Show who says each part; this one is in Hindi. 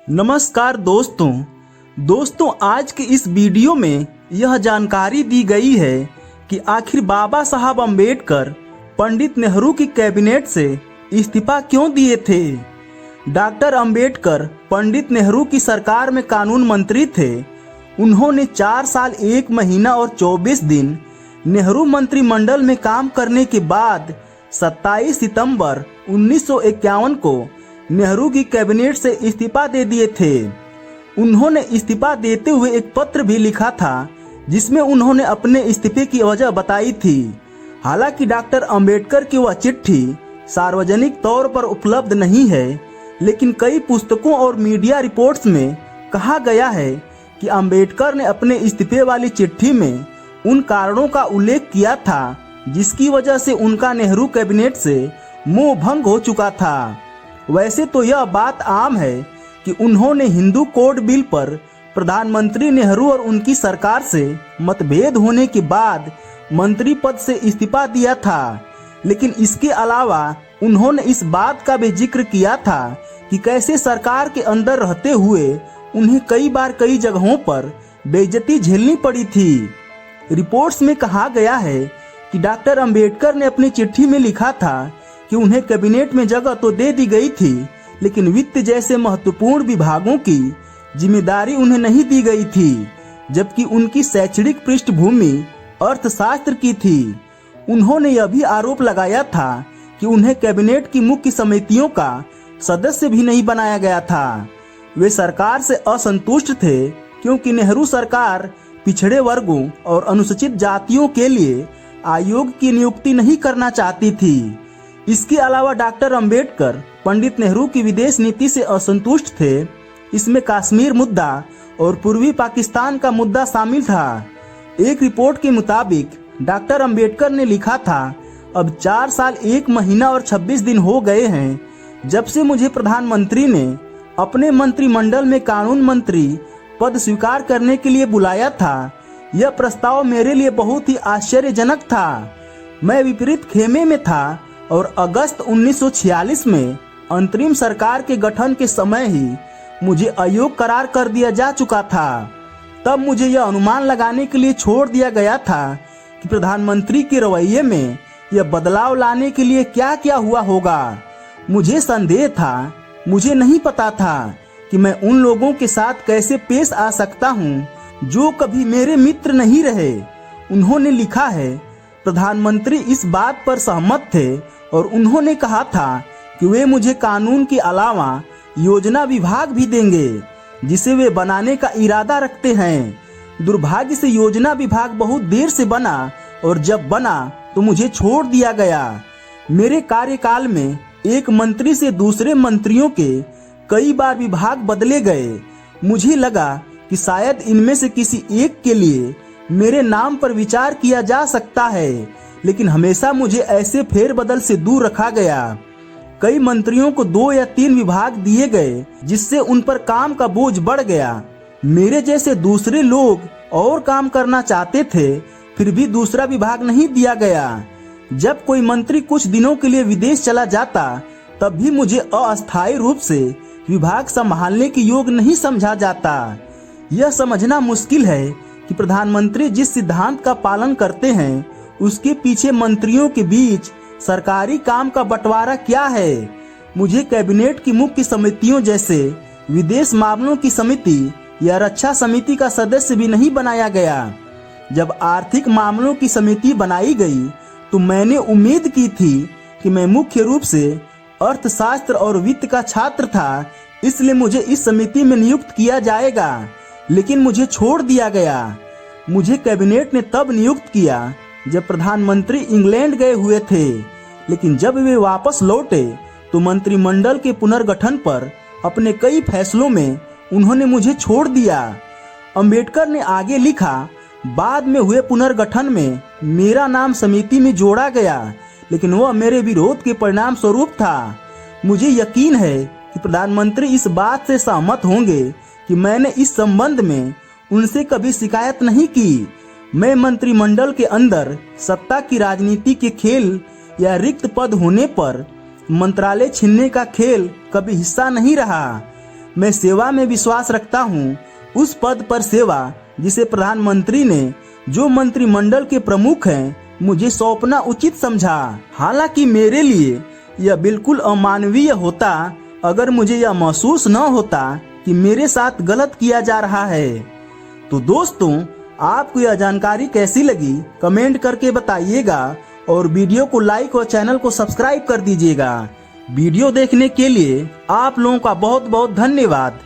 Speaker 1: नमस्कार दोस्तों आज के इस वीडियो में यह जानकारी दी गई है कि आखिर बाबा साहब अम्बेडकर पंडित नेहरू की कैबिनेट से इस्तीफा क्यों दिए थे। डॉक्टर अम्बेडकर पंडित नेहरू की सरकार में कानून मंत्री थे। उन्होंने 4 साल 1 महीना और 24 दिन नेहरू मंत्रिमंडल में काम करने के बाद 27 सितंबर 1951 को नेहरू की कैबिनेट से इस्तीफा दे दिए थे। उन्होंने इस्तीफा देते हुए एक पत्र भी लिखा था जिसमें उन्होंने अपने इस्तीफे की वजह बताई थी। हालांकि डॉक्टर अंबेडकर की वह चिट्ठी सार्वजनिक तौर पर उपलब्ध नहीं है, लेकिन कई पुस्तकों और मीडिया रिपोर्ट्स में कहा गया है कि अंबेडकर ने अपने इस्तीफे वाली चिट्ठी में उन कारणों का उल्लेख किया था जिसकी वजह से उनका नेहरू कैबिनेट से मोह भंग हो चुका था। वैसे तो यह बात आम है कि उन्होंने हिंदू कोड बिल पर प्रधानमंत्री नेहरू और उनकी सरकार से मतभेद होने के बाद मंत्री पद से इस्तीफा दिया था, लेकिन इसके अलावा उन्होंने इस बात का भी जिक्र किया था कि कैसे सरकार के अंदर रहते हुए उन्हें कई बार कई जगहों पर बेइज्जती झेलनी पड़ी थी। रिपोर्ट्स में कहा गया है कि डॉक्टर अंबेडकर ने अपनी चिट्ठी में लिखा था कि उन्हें कैबिनेट में जगह तो दे दी गई थी, लेकिन वित्त जैसे महत्वपूर्ण विभागों की जिम्मेदारी उन्हें नहीं दी गई थी, जबकि उनकी शैक्षणिक पृष्ठभूमि अर्थशास्त्र की थी। उन्होंने यह भी आरोप लगाया था कि उन्हें कैबिनेट की मुख्य समितियों का सदस्य भी नहीं बनाया गया था। वे सरकार से असंतुष्ट थे क्योंकि नेहरू सरकार पिछड़े वर्गों और अनुसूचित जातियों के लिए आयोग की नियुक्ति नहीं करना चाहती थी। इसके अलावा डॉक्टर अंबेडकर पंडित नेहरू की विदेश नीति से असंतुष्ट थे। इसमें कश्मीर मुद्दा और पूर्वी पाकिस्तान का मुद्दा शामिल था। एक रिपोर्ट के मुताबिक डॉक्टर अंबेडकर ने लिखा था, अब 4 साल 1 महीना और 26 दिन हो गए हैं जब से मुझे प्रधानमंत्री ने अपने मंत्रिमंडल में कानून मंत्री पद स्वीकार करने के लिए बुलाया था। यह प्रस्ताव मेरे लिए बहुत ही आश्चर्यजनक था। मैं विपरीत खेमे में था और अगस्त 1946 में अंतरिम सरकार के गठन के समय ही मुझे अयोग्य करार कर दिया जा चुका था। तब मुझे यह अनुमान लगाने के लिए छोड़ दिया गया था कि प्रधानमंत्री के रवैये में यह बदलाव लाने के लिए क्या क्या हुआ होगा। मुझे संदेह था, मुझे नहीं पता था कि मैं उन लोगों के साथ कैसे पेश आ सकता हूँ जो कभी मेरे मित्र नहीं रहे। उन्होंने लिखा है, प्रधानमंत्री इस बात पर सहमत थे और उन्होंने कहा था कि वे मुझे कानून के अलावा योजना विभाग भी देंगे जिसे वे बनाने का इरादा रखते हैं। दुर्भाग्य से योजना विभाग बहुत देर से बना और जब बना तो मुझे छोड़ दिया गया। मेरे कार्यकाल में एक मंत्री से दूसरे मंत्रियों के कई बार विभाग बदले गए। मुझे लगा कि शायद इनमें से किसी एक के लिए मेरे नाम पर विचार किया जा सकता है, लेकिन हमेशा मुझे ऐसे फेरबदल से दूर रखा गया। कई मंत्रियों को 2 या 3 विभाग दिए गए जिससे उन पर काम का बोझ बढ़ गया। मेरे जैसे दूसरे लोग और काम करना चाहते थे, फिर भी दूसरा विभाग नहीं दिया गया। जब कोई मंत्री कुछ दिनों के लिए विदेश चला जाता तब भी मुझे अस्थायी रूप से विभाग संभालने के योग्य नहीं समझा जाता। यह समझना मुश्किल है कि प्रधानमंत्री जिस सिद्धांत का पालन करते हैं उसके पीछे मंत्रियों के बीच सरकारी काम का बंटवारा क्या है। मुझे कैबिनेट की मुख्य समितियों जैसे विदेश मामलों की समिति या रक्षा समिति का सदस्य भी नहीं बनाया गया। जब आर्थिक मामलों की समिति बनाई गई तो मैंने उम्मीद की थी कि मैं मुख्य रूप से अर्थशास्त्र और वित्त का छात्र था, इसलिए मुझे इस समिति में नियुक्त किया जाएगा, लेकिन मुझे छोड़ दिया गया। मुझे कैबिनेट ने तब नियुक्त किया जब प्रधानमंत्री इंग्लैंड गए हुए थे, लेकिन जब वे वापस लौटे तो मंत्रिमंडल के पुनर्गठन पर अपने कई फैसलों में उन्होंने मुझे छोड़ दिया। अंबेडकर ने आगे लिखा, बाद में हुए पुनर्गठन में मेरा नाम समिति में जोड़ा गया, लेकिन वह मेरे विरोध के परिणाम स्वरूप था। मुझे यकीन है कि प्रधानमंत्री इस बात से सहमत होंगे कि मैंने इस संबंध में उनसे कभी शिकायत नहीं की। मैं मंत्रिमंडल के अंदर सत्ता की राजनीति के खेल या रिक्त पद होने पर मंत्रालय छीनने का खेल कभी हिस्सा नहीं रहा। मैं सेवा में विश्वास रखता हूँ, उस पद पर सेवा जिसे प्रधानमंत्री ने, जो मंत्रिमंडल के प्रमुख हैं, मुझे सौंपना उचित समझा। हालांकि मेरे लिए यह बिल्कुल अमानवीय होता अगर मुझे यह महसूस न होता कि मेरे साथ गलत किया जा रहा है। तो दोस्तों, आपको यह जानकारी कैसी लगी कमेंट करके बताइएगा और वीडियो को लाइक और चैनल को सब्सक्राइब कर दीजिएगा। वीडियो देखने के लिए आप लोगों का बहुत बहुत धन्यवाद।